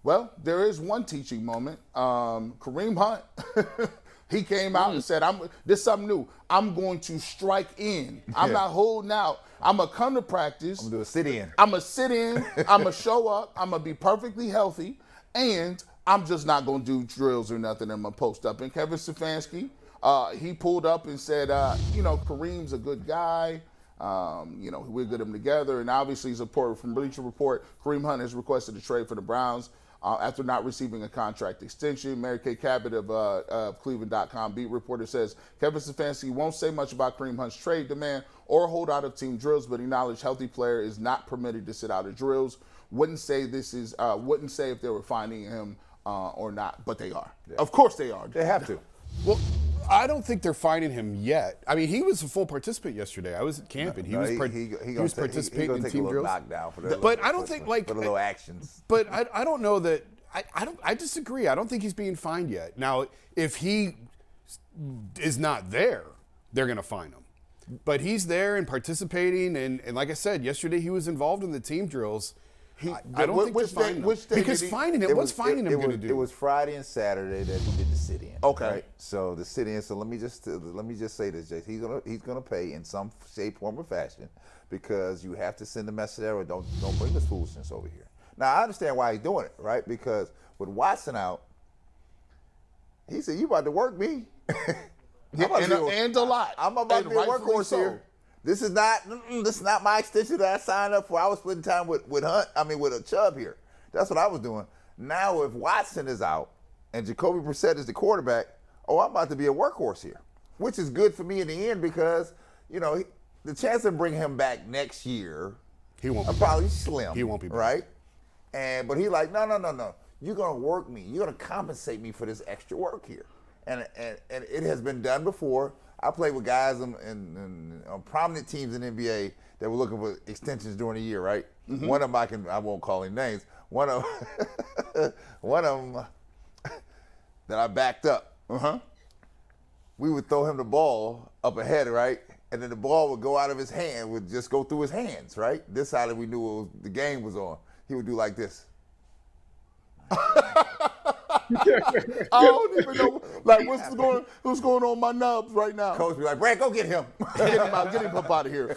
Well, there is one teaching moment. Kareem Hunt, he came out and said, "This is something new. I'm going to strike in. I'm not holding out. I'm going to come to practice. I'm going to do a sit-in. I'm going to sit in. I'm going to show up. I'm going to be perfectly healthy. And I'm just not going to do drills or nothing. I'm going to post up." And Kevin Stefanski, he pulled up and said, Kareem's a good guy. We're good him together. And obviously, he's a reporter from Bleacher Report. Kareem Hunt has requested a trade for the Browns after not receiving a contract extension. Mary Kay Cabot of Cleveland.com beat reporter says Kevin Stefanski won't say much about Kareem Hunt's trade demand or hold out of team drills, but acknowledged healthy player is not permitted to sit out of drills. Wouldn't say if they were finding him or not, but they are. Yeah. Of course they are. They have to. Well, I don't think they're finding him yet. I mean, he was a full participant yesterday. I was at camp, and he was participating in team drills. Knockdown for the, but I don't think for the little actions. But I don't know that. I disagree. I don't think he's being fined yet. Now, if he is not there, they're going to fine him. But he's there and participating, and like I said, yesterday he was involved in the team drills. I don't think they're finding him. Because finding him, what's finding him going to do? It was Friday and Saturday that he did the sit-in. Okay. Right? So the sit-in. So let me just say this, Jason. He's gonna pay in some shape, form, or fashion, because you have to send a message there. Or don't bring this foolishness over here. Now I understand why he's doing it, right? Because with Watson out, he said, "You about to work me." And a lot. I'm about to be a workhorse here. This is not my extension that I signed up for. I was splitting time with Chubb here. That's what I was doing. Now if Watson is out and Jacoby Brissett is the quarterback, I'm about to be a workhorse here, which is good for me in the end because, the chance of bringing him back next year he won't are probably slim. He won't be back. Right? But he like, no. You're going to work me. You're going to compensate me for this extra work here. And it has been done before. I played with guys on prominent teams in the NBA that were looking for extensions during the year, right? Mm-hmm. One of them, I won't call any names. One of them that I backed up. We would throw him the ball up ahead, right? And then the ball would go out of his hand, would just go through his hands, right? This side we knew the game was on. He would do like this. I don't even know, what's going on my nubs right now. Coach be like, "Brad, go get him. Get him up out of here."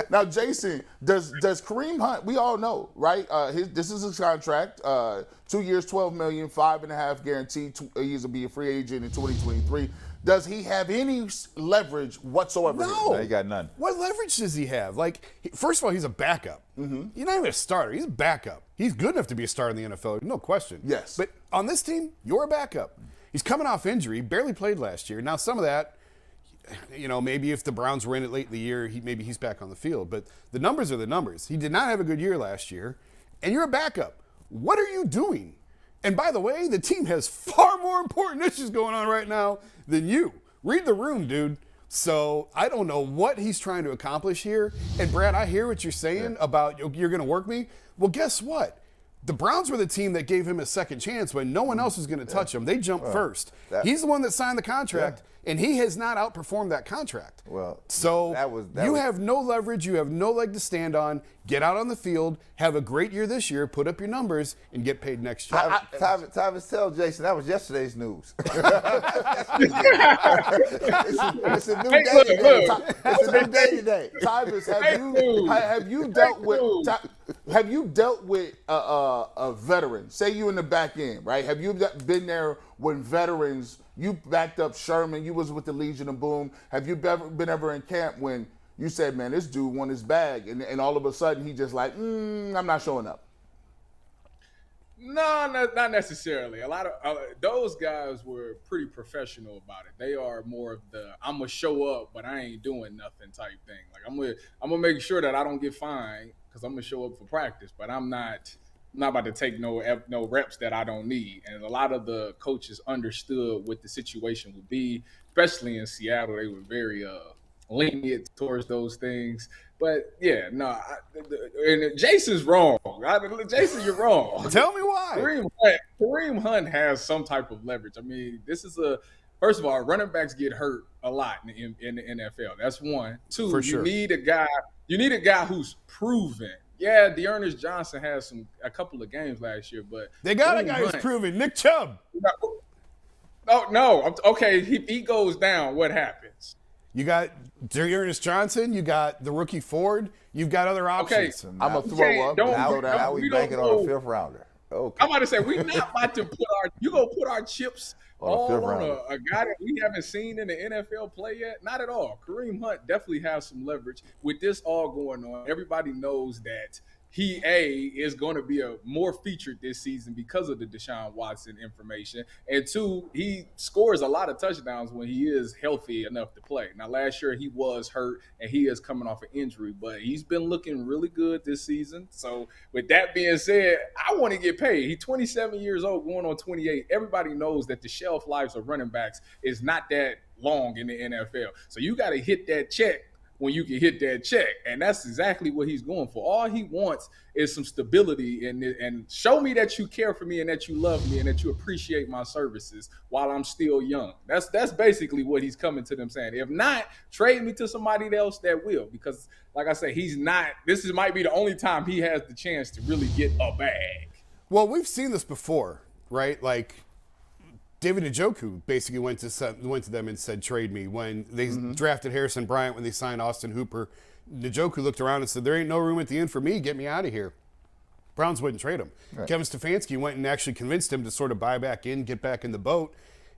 Now, Jason, does Kareem Hunt? We all know, right? This is his contract. 2 years, $12 million, 5.5 guaranteed. He's gonna be a free agent in 2023. Does he have any leverage whatsoever? No, he got none. What leverage does he have? First of all, he's a backup. Mm-hmm. He's not even a starter. He's a backup. He's good enough to be a starter in the NFL, no question. Yes. But on this team, you're a backup. He's coming off injury, barely played last year. Now, some of that, maybe if the Browns were in it late in the year, maybe he's back on the field. But the numbers are the numbers. He did not have a good year last year, and you're a backup. What are you doing? And by the way, the team has far more important issues going on right now than you. Read the room, dude. So I don't know what he's trying to accomplish here. And Brad, I hear what you're saying about you're going to work me. Well, guess what? The Browns were the team that gave him a second chance when no one else was going to touch him. They jumped first. He's the one that signed the contract, and he has not outperformed that contract. Well, so you have no leverage. You have no leg to stand on. Get out on the field, have a great year this year, put up your numbers, and get paid next year. Tyvis, tell Jason that was yesterday's news. It's a new day today. It's a new day today. Tyvis, have you dealt with a veteran? Say you in the back end, right? Have you been there when veterans? You backed up Sherman. You was with the Legion of Boom. Have you been ever in camp when you said, "Man, this dude won his bag," and all of a sudden he just like, "I'm not showing up"? No, not necessarily. A lot of those guys were pretty professional about it. They are more of the "I'm gonna show up, but I ain't doing nothing" type thing. Like I'm gonna make sure that I don't get fined because I'm gonna show up for practice, but I'm not about to take no reps that I don't need. And a lot of the coaches understood what the situation would be, especially in Seattle. They were very lenient towards those things. But yeah, no, and Jason's wrong. Jason, you're wrong. Tell me why. Kareem Hunt has some type of leverage. I mean, first of all, running backs get hurt a lot in the NFL. That's one. Two, For sure. You need a guy who's proven Yeah, Dearness Johnson has a couple of games last year, but They got a Kareem guy who's Hunt- proven. Nick Chubb. Oh no, okay. He goes down. What happens? You got Dearness Johnson. You got the rookie Ford. You've got other Okay. options. I'm going to throw up. Don't- and go don't- down. Now we we don't banking on know. a fifth rounder. Okay. I'm about to say we're not about to put our chips On a all fifth on rounder. a guy that we haven't seen in the NFL play yet. Not at all. Kareem Hunt definitely has some leverage with this all going on. Everybody knows that he is going to be more featured this season because of the Deshaun Watson information, and 2, he scores a lot of touchdowns when he is healthy enough to play. Now, last year he was hurt and he is coming off an injury, but he's been looking really good this season. So, with that being said, I want to get paid. He's 27 years old, going on 28. Everybody knows that the shelf lives of running backs is not that long in the NFL. So you got to hit that check when you can hit that check. And that's exactly what he's going for. All he wants is some stability and show me that you care for me and that you love me and that you appreciate my services while I'm still young. That's basically what he's coming to them saying. If not, trade me to somebody else that will. Because like I said, this might be the only time he has the chance to really get a bag. Well, we've seen this before, right? Like David Njoku basically went to them and said, trade me. When they drafted Harrison Bryant, when they signed Austin Hooper, Njoku looked around and said, there ain't no room at the inn for me. Get me out of here. Browns wouldn't trade him. Right. Kevin Stefanski went and actually convinced him to sort of buy back in, get back in the boat.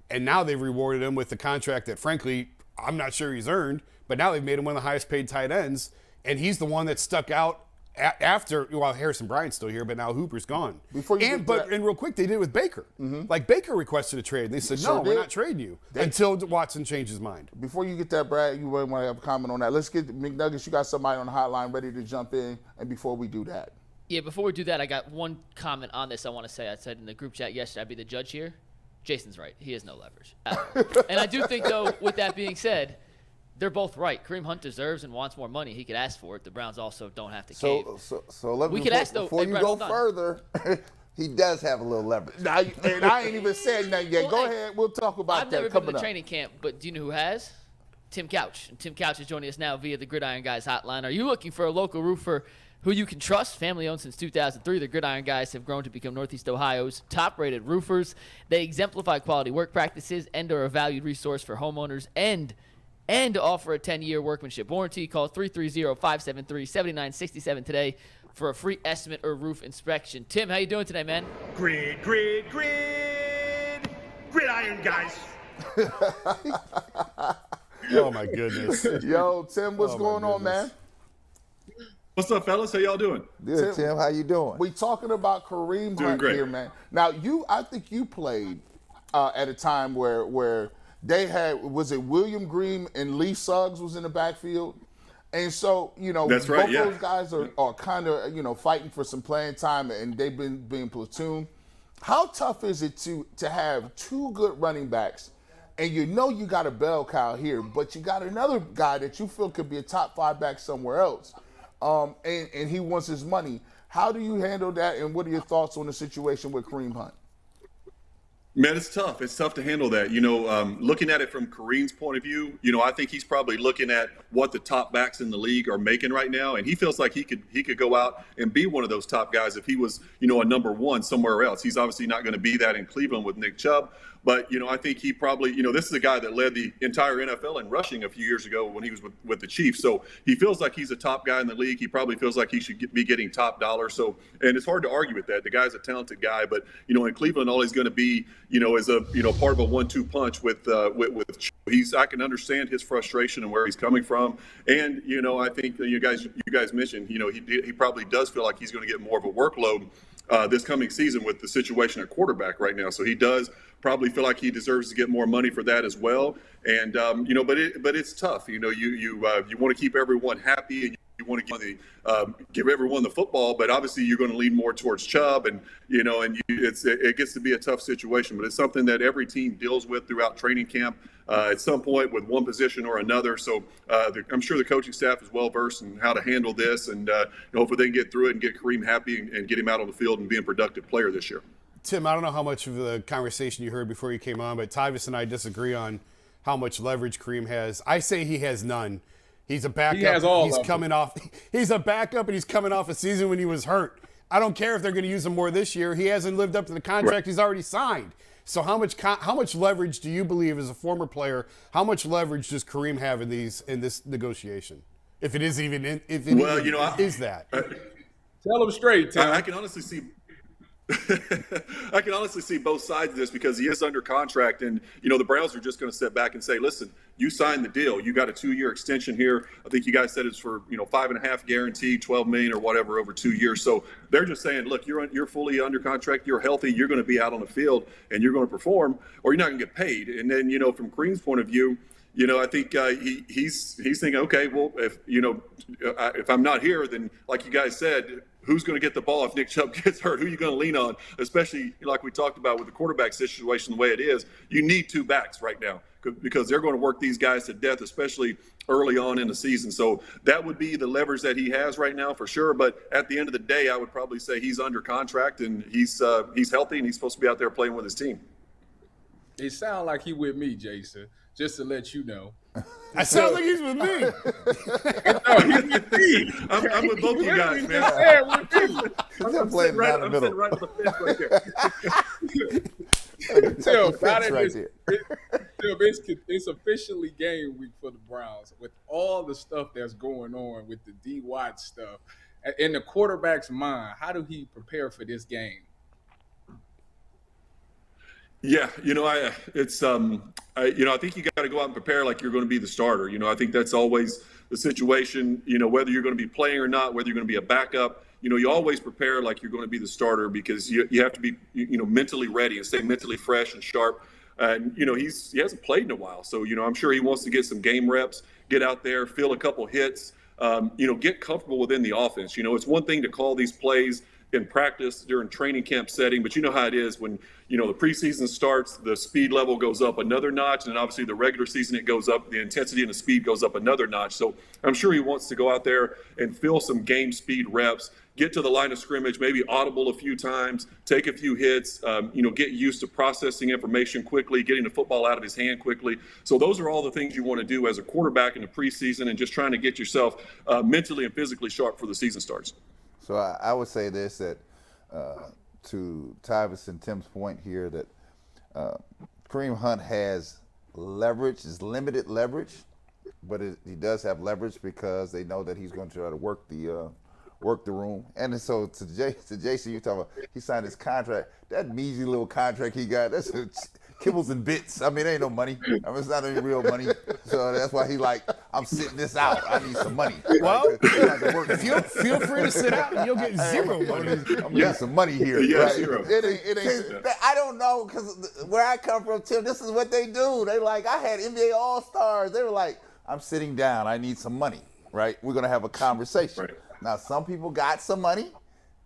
And now they've rewarded him with the contract that, frankly, I'm not sure he's earned. But now they've made him one of the highest paid tight ends. And he's the one that stuck out after, well, Harrison Bryant's still here, but now Hooper's gone. And real quick, they did it with Baker. Like Baker requested a trade. And they said, no, we're not trading you until Watson changed his mind. Before you get that, Brad, you might want to have a comment on that. Let's get McNuggets. You got somebody on the hotline ready to jump in. And before we do that. Yeah, before we do that, I got one comment on this I want to say. I said in the group chat yesterday, I'd be the judge here. Jason's right. He has no leverage. And I do think, though, with that being said, they're both right. Kareem Hunt deserves and wants more money. He could ask for it. The Browns also don't have to cave. So let me before you Brad, go further, he does have a little leverage. Now, and I ain't even said nothing yet. Go ahead. We'll talk about I've that never coming been to up. training camp, but do you know who has? Tim Couch. And Tim Couch is joining us now via the Gridiron Guys hotline. Are you looking for a local roofer who you can trust? Family owned since 2003, the Gridiron Guys have grown to become Northeast Ohio's top-rated roofers. They exemplify quality work practices and are a valued resource for homeowners and offer a 10-year workmanship warranty. Call 330-573-7967 today for a free estimate or roof inspection. Tim, how you doing today, man? Gridiron Guys. Oh, my goodness. Yo, Tim, what's going on, man? What's up, fellas? How y'all doing? Good, Tim. How you doing? We talking about Kareem Hunt great. here, man. Now, I think you played at a time where they had, was it William Green and Lee Suggs was in the backfield? And so, That's right, both yeah. those guys are kind of, fighting for some playing time, and they've been being platoon. How tough is it to have two good running backs, and you got a bell cow here, but you got another guy that you feel could be a top 5 back somewhere else, and he wants his money. How do you handle that, and what are your thoughts on the situation with Kareem Hunt? Man, it's tough. It's tough to handle that. Looking at it from Kareem's point of view, I think he's probably looking at what the top backs in the league are making right now, and he feels like he could go out and be one of those top guys if he was, a number one somewhere else. He's obviously not going to be that in Cleveland with Nick Chubb, but I think he probably, this is a guy that led the entire NFL in rushing a few years ago when he was with the Chiefs. So he feels like he's a top guy in the league. He probably feels like he should be getting top dollar. So, and it's hard to argue with that. The guy's a talented guy, but in Cleveland, all he's going to be, is a part of a 1-2 punch with I can understand his frustration and where he's coming from, and I think you guys mentioned he probably does feel like he's going to get more of a workload this coming season with the situation at quarterback right now. So he does probably feel like he deserves to get more money for that as well. And but it's tough. You want to keep everyone happy, and you want to give everyone the football, but obviously you're going to lean more towards Chubb, and it gets to be a tough situation. But it's something that every team deals with throughout training camp at some point with one position or another. So I'm sure the coaching staff is well versed in how to handle this, and hopefully they can get through it and get Kareem happy and get him out on the field and be a productive player this year. Tim, I don't know how much of the conversation you heard before you came on, but Tyvis and I disagree on how much leverage Kareem has. I say he has none. He's a backup. He has all he's of coming off. He's a backup, and he's coming off a season when he was hurt. I don't care if they're going to use him more this year. He hasn't lived up to the contract he's already signed. So how much leverage do you believe, as a former player, how much leverage does Kareem have in this negotiation? If it is even is that? Tell him straight, Tim. I can honestly see. I can honestly see both sides of this because he is under contract, and the Browns are just going to step back and say, "Listen, you signed the deal. You got a 2-year extension here. I think you guys said it's for $5.5 guaranteed, $12 million or whatever over 2 years." So they're just saying, "Look, you're fully under contract. You're healthy. You're going to be out on the field, and you're going to perform, or you're not going to get paid." And then from Kareem's point of view, I think he's thinking, okay, well, if I'm not here, then like you guys said, who's going to get the ball if Nick Chubb gets hurt? Who are you going to lean on? Especially like we talked about with the quarterback situation, the way it is, you need 2 backs right now because they're going to work these guys to death, especially early on in the season. So that would be the leverage that he has right now for sure. But at the end of the day, I would probably say he's under contract and he's healthy and he's supposed to be out there playing with his team. It sounds like he with me, Jason. Just to let you know. I sound like he's with me. No, he's with me. I'm with both you guys, man. I'm playing down the middle. Right on the fence right there. It's officially game week for the Browns with all the stuff that's going on with the D. Watt stuff. In the quarterback's mind, how do he prepare for this game? Yeah, I think you got to go out and prepare like you're going to be the starter. I think that's always the situation. Whether you're going to be playing or not, whether you're going to be a backup. You always prepare like you're going to be the starter because you have to be mentally ready and stay mentally fresh and sharp. And he hasn't played in a while, so I'm sure he wants to get some game reps, get out there, feel a couple hits, get comfortable within the offense. It's one thing to call these plays in practice during training camp setting, but you know how it is when the preseason starts, the speed level goes up another notch, and obviously the regular season it goes up, the intensity and the speed goes up another notch. So I'm sure he wants to go out there and feel some game speed reps, get to the line of scrimmage, maybe audible a few times, take a few hits, get used to processing information quickly, getting the football out of his hand quickly. So those are all the things you want to do as a quarterback in the preseason and just trying to get yourself mentally and physically sharp for the season starts. So I would say this, that to Tyvis and Tim's point here, that Kareem Hunt has leverage, is limited leverage, but he does have leverage because they know that he's going to try to work the room. And so to Jason, you're talking about he signed his contract. That measly little contract he got, that's kibbles and bits. I mean, it ain't no money. It's not any real money. So that's why he I'm sitting this out. I need some money. Well, feel free to sit out and you'll get zero money. I'm getting some money here. Yeah, right? zero. It ain't. I don't know, because where I come from, Tim, this is what they do. They I had NBA All-Stars. They were like, I'm sitting down. I need some money, right? We're going to have a conversation. Right. Now, some people got some money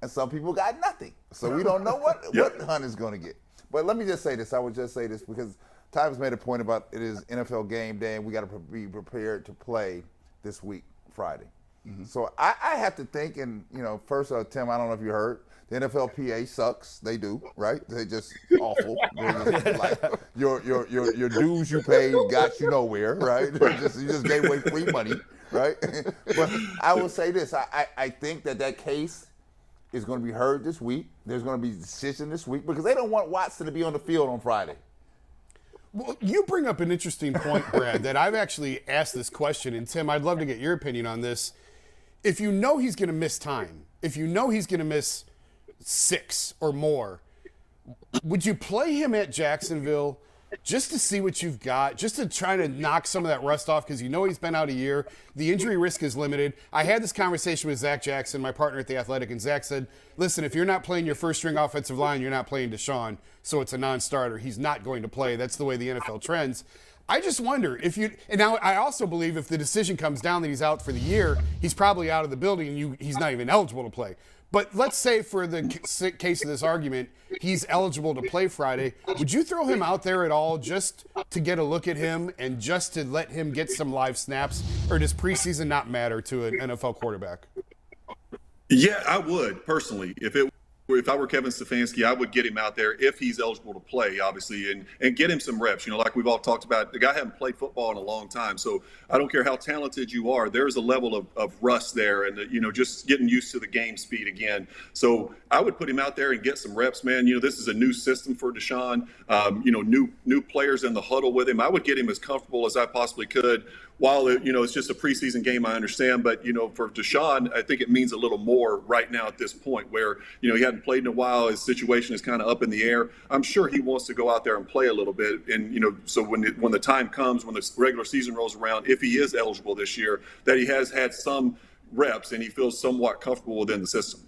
and some people got nothing. So we don't know what Hunt is going to get. But let me just say this. I would just say this because Tyvis made a point about it is NFL game day and we got to be prepared to play this week, Friday. Mm-hmm. So I have to think, and first Tim, I don't know if you heard, the NFLPA sucks. They do, right? They just awful. They're just like your dues you paid got you nowhere, right? You just gave away free money, right? But I will say this. I think that case is going to be heard this week. There's going to be a decision this week because they don't want Watson to be on the field on Friday. Well, you bring up an interesting point, Brad, that I've actually asked this question. And, Tim, I'd love to get your opinion on this. If you know he's going to miss time, if you know he's going to miss 6 or more, would you play him at Jacksonville just to see what you've got, just to try to knock some of that rust off because he's been out a year. The injury risk is limited. I had this conversation with Zach Jackson, my partner at The Athletic, and Zach said, listen, if you're not playing your first-string offensive line, you're not playing Deshaun, so it's a non-starter. He's not going to play. That's the way the NFL trends. I just wonder if you – and now I also believe if the decision comes down that he's out for the year, he's probably out of the building and he's not even eligible to play. But let's say for the case of this argument, he's eligible to play Friday. Would you throw him out there at all just to get a look at him and just to let him get some live snaps? Or does preseason not matter to an NFL quarterback? Yeah, I would personally. If it if I were Kevin Stefanski, I would get him out there if he's eligible to play, obviously, and get him some reps. Like we've all talked about, the guy hasn't played football in a long time. So I don't care how talented you are, there's a level of rust there and, just getting used to the game speed again. So I would put him out there and get some reps, man. This is a new system for Deshaun, new players in the huddle with him. I would get him as comfortable as I possibly could. While, it's just a preseason game, I understand. But, for Deshaun, I think it means a little more right now at this point where, he hadn't played in a while. His situation is kind of up in the air. I'm sure he wants to go out there and play a little bit. And, so when the time comes, when the regular season rolls around, if he is eligible this year, that he has had some reps and he feels somewhat comfortable within the system.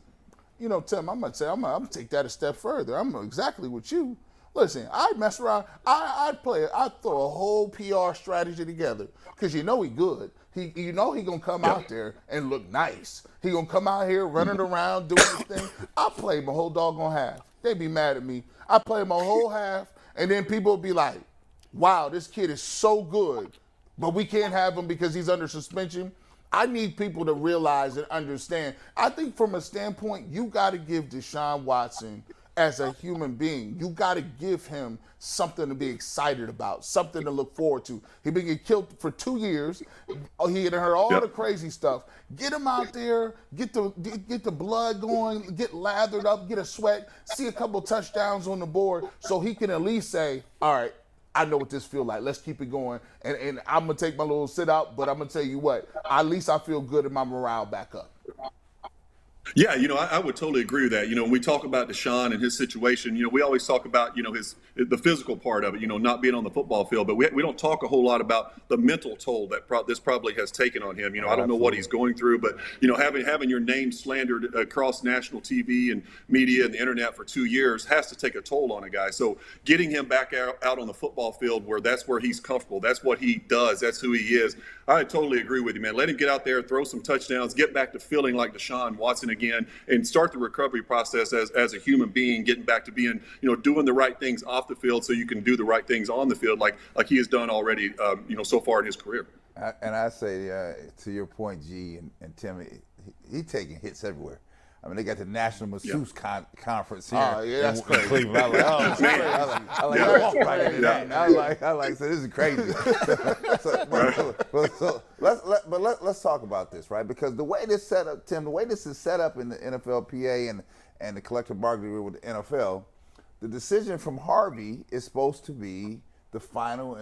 Tim, I'm going to take that a step further. I'm exactly with you. Listen, I mess around. I throw a whole PR strategy together because he good. He gonna come out there and look nice. He gonna come out here running around doing his thing. I play my whole doggone half. They be mad at me. I play my whole half, and then people will be like, "Wow, this kid is so good, but we can't have him because he's under suspension." I need people to realize and understand. I think from a standpoint, you got to give Deshaun Watson as a human being. You got to give him something to be excited about, something to look forward to. He been getting killed for 2 years. He had heard all the crazy stuff. Get him out there, get the blood going, get lathered up, get a sweat, see a couple touchdowns on the board so he can at least say, all right, I know what this feels like. Let's keep it going. And I'm going to take my little sit out, but I'm going to tell you what, at least I feel good and my morale back up. Yeah, I would totally agree with that. When we talk about Deshaun and his situation, we always talk about, the physical part of it, not being on the football field. But we don't talk a whole lot about the mental toll that this probably has taken on him. I don't know what he's going through, but, having your name slandered across national TV and media and the internet for 2 years has to take a toll on a guy. So getting him back out on the football field that's where he's comfortable. That's what he does. That's who he is. I totally agree with you, man. Let him get out there, throw some touchdowns, get back to feeling like Deshaun Watson again, and start the recovery process as a human being, getting back to being, doing the right things off the field so you can do the right things on the field like he has done already, so far in his career. And I say, to your point, G and Tim, he taking hits everywhere. I mean, they got the National Masseuse Conference here. Oh, yeah, that's crazy. Cleveland. I was like, I walked right into that. I like, so this is crazy. Let's talk about this, right? Because the way this set up, Tim, the way this is set up in the NFLPA and the collective bargaining agreement with the NFL, the decision from Harvey is supposed to be the final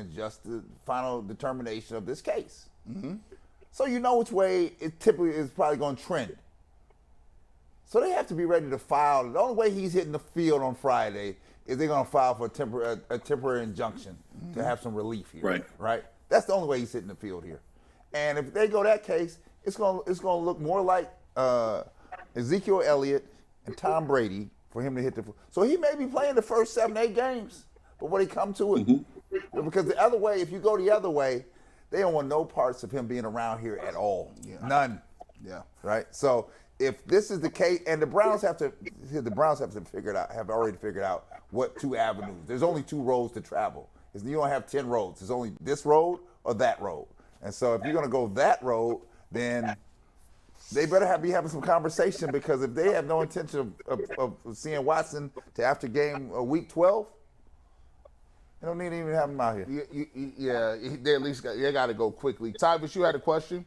determination of this case. Mm-hmm. So you know which way it typically is probably going to trend. So they have to be ready to file. The only way he's hitting the field on Friday is they're going to file for a temporary injunction to have some relief here. Right? That's the only way he's hitting the field here. And if they go that case, it's going to look more like Ezekiel Elliott and Tom Brady for him to hit the field. So he may be playing the first 7-8 games, but when he come to it, because the other way, if you go the other way, they don't want no parts of him being around here at all. Yeah. None. Yeah. Right? So if this is the case, and the Browns have to already figured out what 2 avenues. There's only 2 roads to travel. You don't have 10 roads. There's only this road or that road. And so if you're going to go that road, then they better be having some conversation, because if they have no intention of seeing Watson to after game week 12, they don't need to even have him out here. Yeah, they at least got to go quickly. Tyvus, you had a question?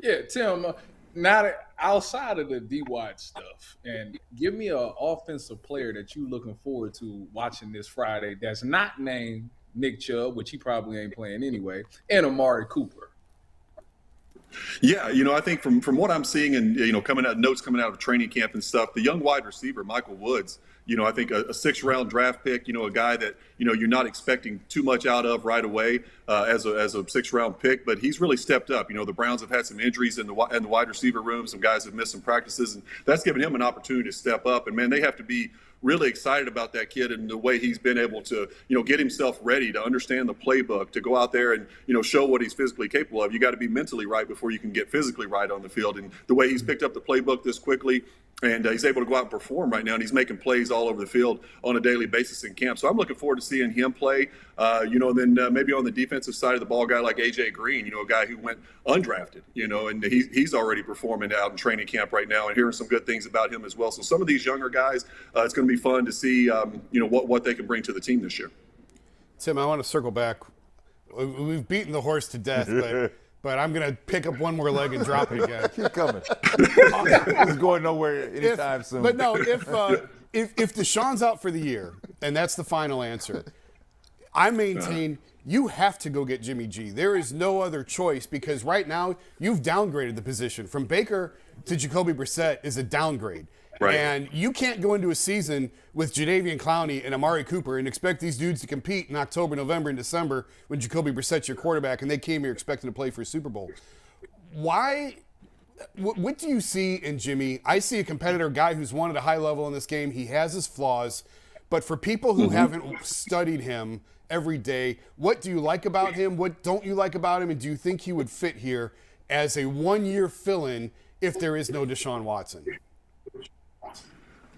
Yeah, Tim. Now that outside of the D-Watt stuff, and give me an offensive player that you looking forward to watching this Friday that's not named Nick Chubb, which he probably ain't playing anyway, and Amari Cooper. Yeah, I think from what I'm seeing and, notes coming out of training camp and stuff, the young wide receiver, Michael Woods, I think a 6th-round draft pick, a guy that, you're not expecting too much out of right away as a 6th-round pick, but he's really stepped up. The Browns have had some injuries in the wide receiver room. Some guys have missed some practices, and that's given him an opportunity to step up. And, man, they have to be really excited about that kid and the way he's been able to, get himself ready to understand the playbook, to go out there and, show what he's physically capable of. You got to be mentally right before you can get physically right on the field. And the way he's picked up the playbook this quickly, And he's able to go out and perform right now, and he's making plays all over the field on a daily basis in camp. So I'm looking forward to seeing him play. Then maybe on the defensive side of the ball, a guy like A.J. Green, a guy who went undrafted, and he's already performing out in training camp right now, and hearing some good things about him as well. So some of these younger guys, it's going to be fun to see, what they can bring to the team this year. Tim, I want to circle back. We've beaten the horse to death, but I'm going to pick up one more leg and drop it again. Keep coming. It's going nowhere anytime soon. But no, if Deshaun's out for the year, and that's the final answer, I maintain you have to go get Jimmy G. There is no other choice, because right now you've downgraded the position. From Baker to Jacoby Brissett is a downgrade. Right. And you can't go into a season with Jadeveon Clowney and Amari Cooper and expect these dudes to compete in October, November, and December when Jacoby Brissett's your quarterback and they came here expecting to play for a Super Bowl. Why? What do you see in Jimmy? I see a competitor, guy who's won at a high level in this game. He has his flaws. But for people who haven't studied him every day, what do you like about him? What don't you like about him? And do you think he would fit here as a one-year fill-in if there is no Deshaun Watson?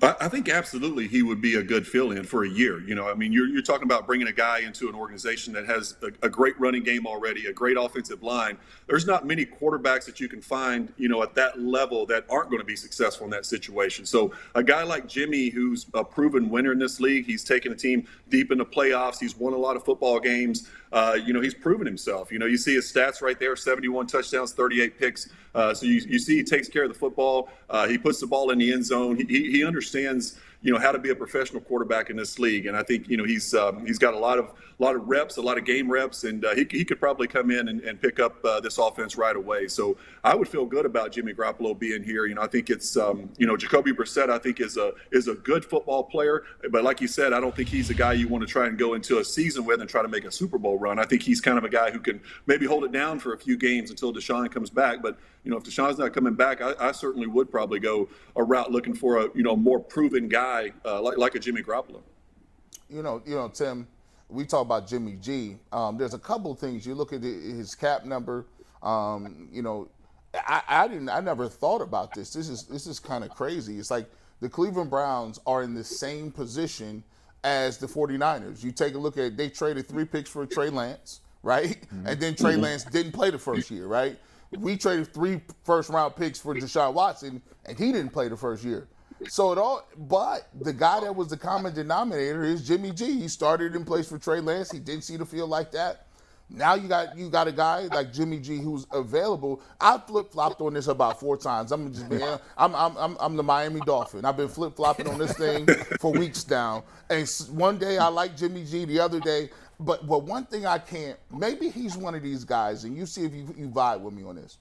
I think absolutely he would be a good fill-in for a year. You're talking about bringing a guy into an organization that has a great running game already, a great offensive line. There's not many quarterbacks that you can find, at that level that aren't going to be successful in that situation. So a guy like Jimmy, who's a proven winner in this league, he's taken a team deep in the playoffs. He's won a lot of football games. He's proven himself. You see his stats right there, 71 touchdowns, 38 picks. So you see he takes care of the football. He puts the ball in the end zone. He understands, how to be a professional quarterback in this league. And I think, he's got a lot of reps, a lot of game reps, and he could probably come in and pick up this offense right away. So I would feel good about Jimmy Garoppolo being here. I think it's, Jacoby Brissett, I think is a good football player. But like you said, I don't think he's a guy you want to try and go into a season with and try to make a Super Bowl run. I think he's kind of a guy who can maybe hold it down for a few games until Deshaun comes back. But, if Deshaun's not coming back, I certainly would probably go a route looking for a, more proven guy like a Jimmy Garoppolo. Tim, we talk about Jimmy G. There's a couple of things. You look at his cap number. I never thought about this. This is kind of crazy. It's like the Cleveland Browns are in the same position as the 49ers. You take a look at, they traded 3 picks for Trey Lance, right? Mm-hmm. And then Trey Lance didn't play the first year, right? We traded 3 first-round picks for Deshaun Watson, and he didn't play the first year. But the guy that was the common denominator is Jimmy G. He started in place for Trey Lance. He didn't see the field like that. Now you got a guy like Jimmy G who's available. I flip-flopped on this about 4 times. I'm the Miami Dolphin. I've been flip-flopping on this thing for weeks now. And one day I like Jimmy G, the other day. But one thing I can't, maybe he's one of these guys, and you see if you vibe with me on this.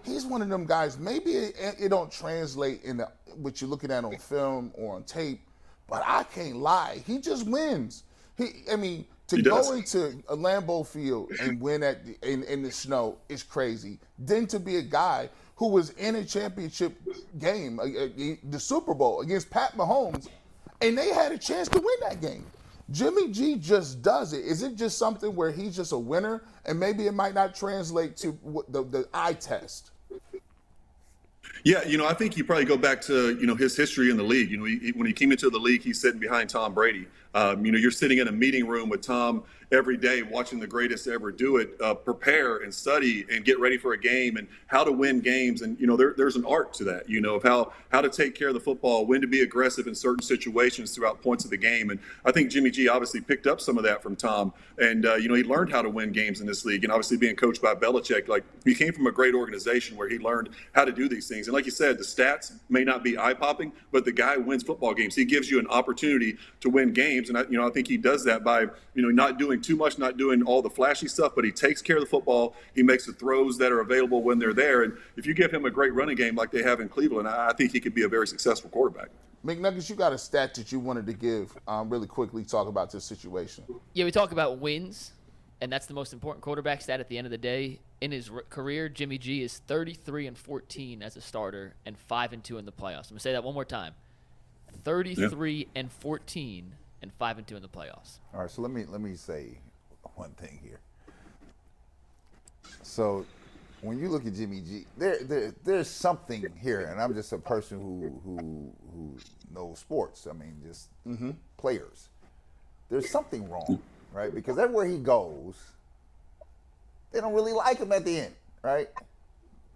He's one of them guys, maybe it don't translate into what you're looking at on film or on tape, but I can't lie. He just wins. To go into a Lambeau Field and win in the snow is crazy. Then to be a guy who was in a championship game, the Super Bowl against Pat Mahomes, and they had a chance to win that game. Jimmy G just does it. Is it just something where he's just a winner and maybe it might not translate to the eye test? Yeah, I think you probably go back to, his history in the league. When he came into the league, he's sitting behind Tom Brady. You're sitting in a meeting room with Tom every day watching the greatest to ever do it, prepare and study and get ready for a game and how to win games. And, there's an art to that, of how to take care of the football, when to be aggressive in certain situations throughout points of the game. And I think Jimmy G obviously picked up some of that from Tom. And, he learned how to win games in this league. And obviously being coached by Belichick, he came from a great organization where he learned how to do these things. And like you said, the stats may not be eye-popping, but the guy wins football games. He gives you an opportunity to win games. And, I think he does that by, not doing too much, not doing all the flashy stuff, but he takes care of the football. He makes the throws that are available when they're there. And if you give him a great running game like they have in Cleveland, I think he could be a very successful quarterback. McNuggets, you got a stat that you wanted to give really quickly, talk about this situation. Yeah, we talk about wins, and that's the most important quarterback stat at the end of the day. In his career, Jimmy G is 33-14 as a starter and 5-2 in the playoffs. I'm going to say that one more time. 33-14 and 5-2 in the playoffs. All right, so let me say one thing here. So when you look at Jimmy G, there's something here, and I'm just a person who knows sports. I mean, just players. There's something wrong, right? Because everywhere he goes, they don't really like him at the end, right?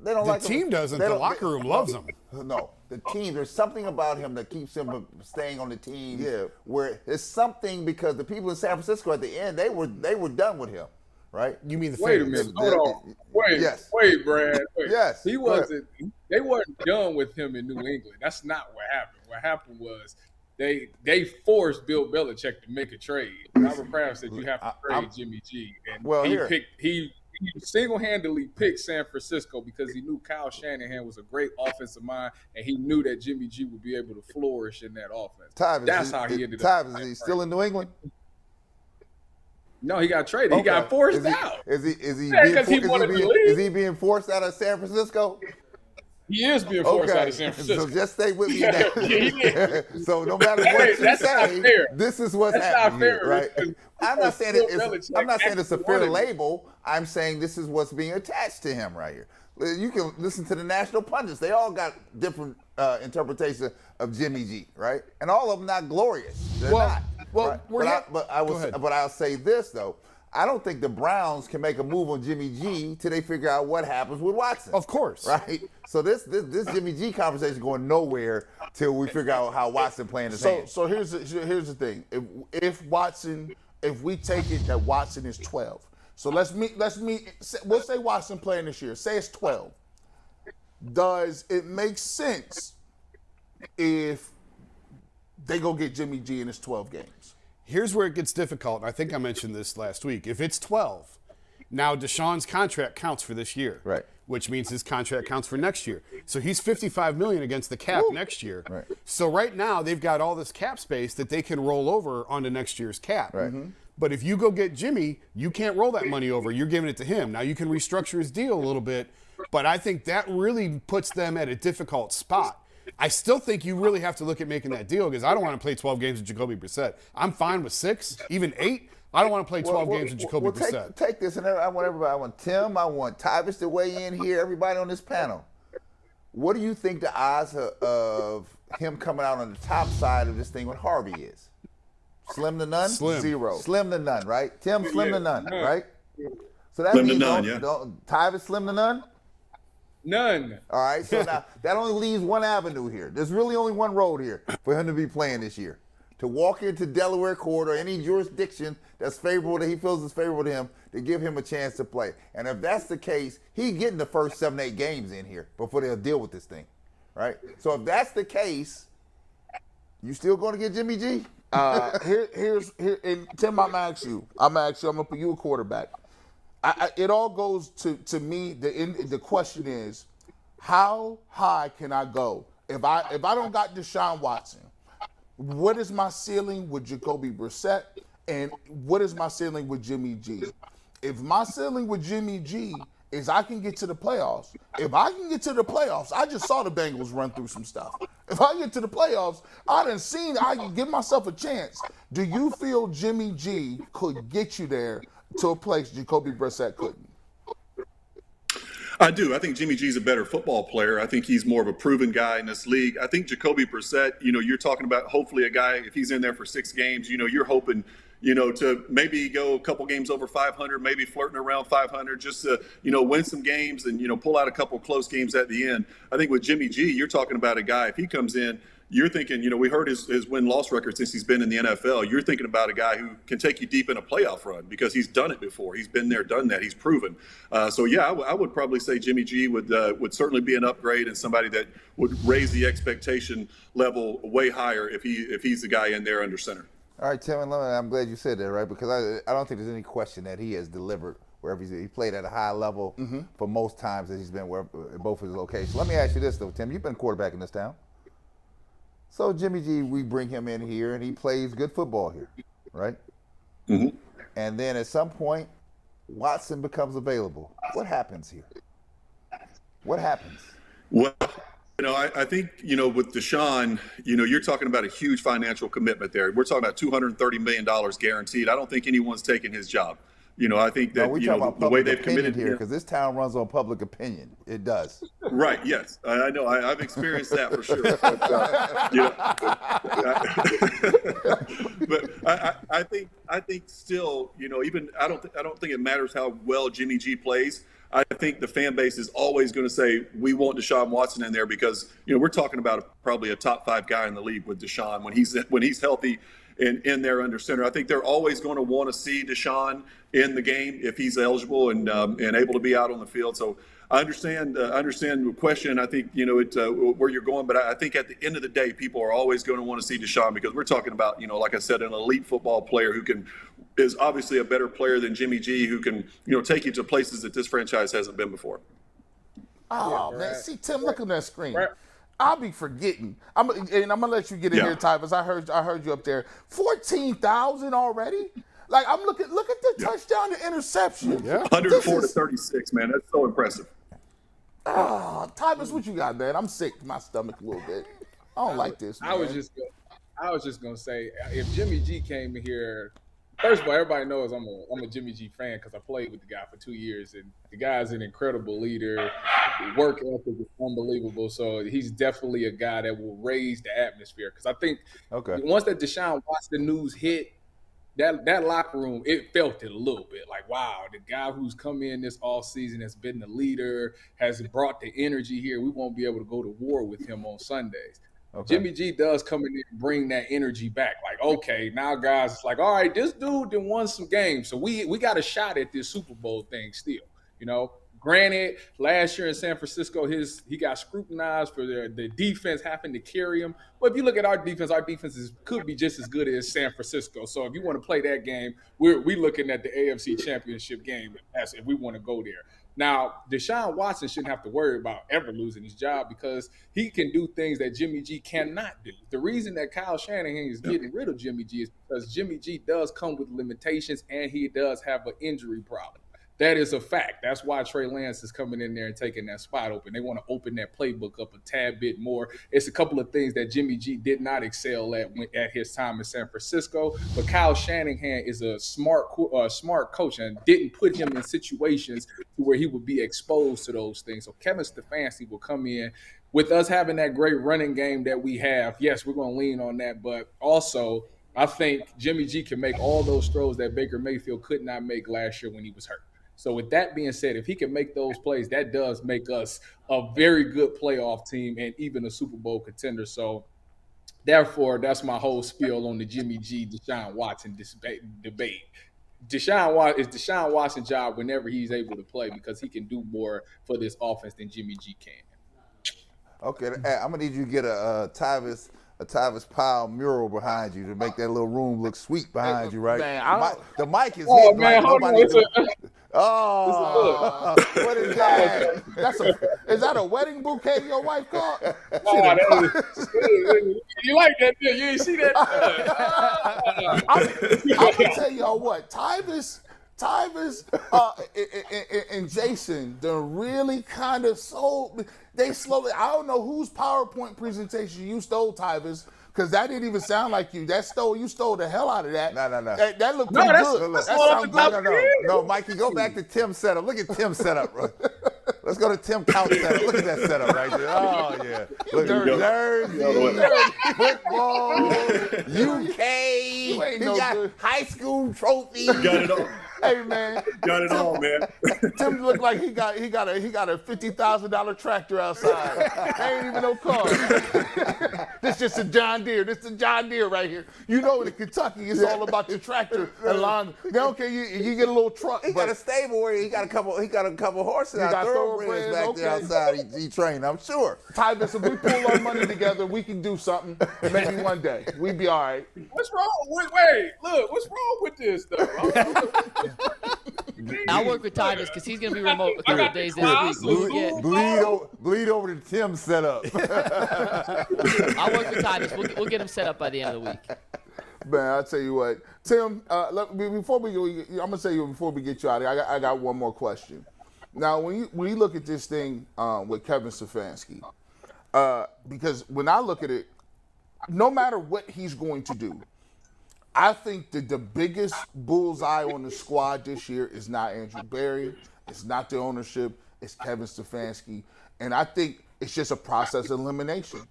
They don't like him. The team doesn't. The locker room loves him. No, the team. There's something about him that keeps him from staying on the team. Yeah. Where it's something because the people in San Francisco at the end they were done with him, right? You mean the Wait a fans? minute. Hold on. Wait. Yes. Wait, Brad. Wait. Yes. He wasn't. They weren't done with him in New England. That's not what happened. What happened was they forced Bill Belichick to make a trade. Robert Kraft said you have to trade Jimmy G, and he single-handedly picked San Francisco because he knew Kyle Shanahan was a great offensive mind, and he knew that Jimmy G would be able to flourish in that offense. That's how he ended up. Is he still in New England? No, he got traded. Okay. He got forced out. Is he being forced out of San Francisco? He is being forced out of San Francisco. So just stay with me now. So no matter what you say, this is what's happening here, right? I'm not saying it's a fair label. I'm saying this is what's being attached to him right here. You can listen to the national pundits. They all got different interpretations of Jimmy G, right? And all of them not glorious. They're not. Well, right? But I'll say this though. I don't think the Browns can make a move on Jimmy G till they figure out what happens with Watson. Of course. Right? So this Jimmy G conversation is going nowhere till we figure out how Watson playing his hand. So here's the thing. If we take it that Watson is 12. So we'll say Watson playing this year. Say it's 12. Does it make sense if they go get Jimmy G in his 12 games? Here's where it gets difficult, and I think I mentioned this last week. If it's 12, now Deshaun's contract counts for this year, right? Which means his contract counts for next year. So he's $55 million against the cap next year. Right. So right now they've got all this cap space that they can roll over onto next year's cap. Right. But if you go get Jimmy, you can't roll that money over. You're giving it to him. Now you can restructure his deal a little bit, but I think that really puts them at a difficult spot. I still think you really have to look at making that deal because I don't want to play 12 games with Jacoby Brissett. I'm fine with 6, even 8. I don't want to play 12 games with Jacoby Brissett. Take this, and I want everybody. I want Tim. I want Tyvis to weigh in here. Everybody on this panel. What do you think the odds of him coming out on the top side of this thing with Harvey is? Slim to none? Slim. 0. Slim to none, right? Tim, slim to none, right? So that slim means to none, Tyvis slim to none? None. All right, so now that only leaves one avenue here. There's really only one road here for him to be playing this year. To walk into Delaware court or any jurisdiction that's favorable, that he feels is favorable to him, to give him a chance to play. And if that's the case, he's getting the first 7-8 games in here before they'll deal with this thing, right? So if that's the case, you still going to get Jimmy G? Here, and Tim, I'm gonna ask you. I'm gonna put you a quarterback. It all goes to me. The question is, how high can I go if I don't got Deshaun Watson? What is my ceiling with Jacoby Brissett, and what is my ceiling with Jimmy G? If my ceiling with Jimmy G is I can get to the playoffs, if I can get to the playoffs, I just saw the Bengals run through some stuff. If I get to the playoffs, I can give myself a chance. Do you feel Jimmy G could get you there to a place Jacoby Brissett couldn't? I do. I think Jimmy G's a better football player. I think he's more of a proven guy in this league. I think Jacoby Brissett, you're talking about hopefully a guy, if he's in there for 6 games, you're hoping, to maybe go a couple games over 500, maybe flirting around 500, just to, win some games and, pull out a couple close games at the end. I think with Jimmy G, you're talking about a guy, if he comes in, you're thinking, we heard his win-loss record since he's been in the NFL. You're thinking about a guy who can take you deep in a playoff run because he's done it before. He's been there, done that. He's proven. So, yeah, I would probably say Jimmy G would certainly be an upgrade and somebody that would raise the expectation level way higher if he's the guy in there under center. All right, Tim, and I'm glad you said that, right? Because I don't think there's any question that he has delivered wherever he played at a high level for most times that he's been in both of his locations. Let me ask you this, though, Tim. You've been quarterback in this town. So Jimmy G, we bring him in here, and he plays good football here, right? Mm-hmm. And then at some point, Watson becomes available. What happens here? What happens? Well, I think, with Deshaun, you're talking about a huge financial commitment there. We're talking about $230 million guaranteed. I don't think anyone's taking his job. I think that we talk about the way public they've opinion committed here because this town runs on public opinion. It does. Right. Yes, I know. I've experienced that for sure. But, I think still, even I don't think it matters how well Jimmy G plays. I think the fan base is always going to say we want Deshaun Watson in there because we're talking about probably a top 5 guy in the league with Deshaun when he's healthy and in there under center. I think they're always going to want to see Deshaun in the game if he's eligible and able to be out on the field. So I understand the question. I think where you're going, but I think at the end of the day, people are always going to want to see Deshaun because we're talking about like I said, an elite football player who is obviously a better player than Jimmy G, who can take you to places that this franchise hasn't been before. Oh man, see Tim, look at that screen. Right. I'll be forgetting. I'm gonna let you get in here, Tyvus. I heard you up there. 14,000 already. Like I'm look at the touchdown to interception. Yeah. 104 to 36, man. That's so impressive. Tyvus, what you got, man? I'm sick to my stomach a little bit. I don't like this, man. I was just gonna say, if Jimmy G came in here, first of all, everybody knows I'm a Jimmy G fan because I played with the guy for 2 years, and the guy's an incredible leader. The work ethic is unbelievable. So he's definitely a guy that will raise the atmosphere. Because I think once that Deshaun Watson news hit, that locker room, it felt it a little bit. Like, wow, the guy who's come in this offseason has been the leader, has brought the energy here. We won't be able to go to war with him on Sundays. Okay. Jimmy G does come in and bring that energy back. Like, okay, now guys, it's like, all right, this dude done won some games. So we got a shot at this Super Bowl thing still, Granted, last year in San Francisco, he got scrutinized for the defense having to carry him. But if you look at our defense could be just as good as San Francisco. So if you want to play that game, we're looking at the AFC Championship game as if we want to go there. Now, Deshaun Watson shouldn't have to worry about ever losing his job because he can do things that Jimmy G cannot do. The reason that Kyle Shanahan is getting rid of Jimmy G is because Jimmy G does come with limitations and he does have an injury problem. That is a fact. That's why Trey Lance is coming in there and taking that spot open. They want to open that playbook up a tad bit more. It's a couple of things that Jimmy G did not excel at his time in San Francisco. But Kyle Shanahan is a smart coach and didn't put him in situations where he would be exposed to those things. So Kevin Stefanski will come in. With us having that great running game that we have, yes, we're going to lean on that. But also, I think Jimmy G can make all those throws that Baker Mayfield could not make last year when he was hurt. So with that being said, if he can make those plays, that does make us a very good playoff team and even a Super Bowl contender. So therefore, that's my whole spiel on the Jimmy G, Deshaun Watson debate. Deshaun Watson's job whenever he's able to play because he can do more for this offense than Jimmy G can. Okay, I'm going to need you to get a Tyvus Powell mural behind you to make that little room look sweet behind you, right? Man, the mic is Oh, hit man, like hold on. What is that? Is that a wedding bouquet your wife got? You like that? You ain't see that? I'm gonna tell y'all what, Tyvus and Jason, they're really kind of they slowly. I don't know whose PowerPoint presentation you stole, Tyvus. Because that didn't even sound like you. You stole the hell out of that. No. That looked pretty good. That sounds good. No, Mikey, go back to Tim's setup. Look at Tim's setup. Bro. Let's go to Tim Couch setup. Look at that setup right there. Oh, yeah. Look at Jersey, football, UK. He got high school trophies. Got it all. Hey, man. Got it all, man. Tim looked like he got a $50,000 tractor outside. There ain't even no car. This just a John Deere. This is a John Deere right here. You know, in Kentucky, it's all about the tractor and lawn. They don't care. You get a little truck. He got a stable where he got a couple horses out thoroughbreds back there outside. He trained, I'm sure. Tyvus, if we pull our money together, we can do something. Maybe one day. We'd be all right. What's wrong? Wait, look. What's wrong with this, though? I'll work with Tyvus because he's going to be remote a couple of days this week. Bleed over to Tim's setup. I'll work with Tyvus. We'll get him set up by the end of the week. Man, I'll tell you what. Tim, before we go, I'm going to say before we get you out of here, I got one more question. Now, when you look at this thing with Kevin Stefanski, because when I look at it, no matter what he's going to do, I think that the biggest bullseye on the squad this year is not Andrew Berry. It's not the ownership. It's Kevin Stefanski. And I think it's just a process of elimination.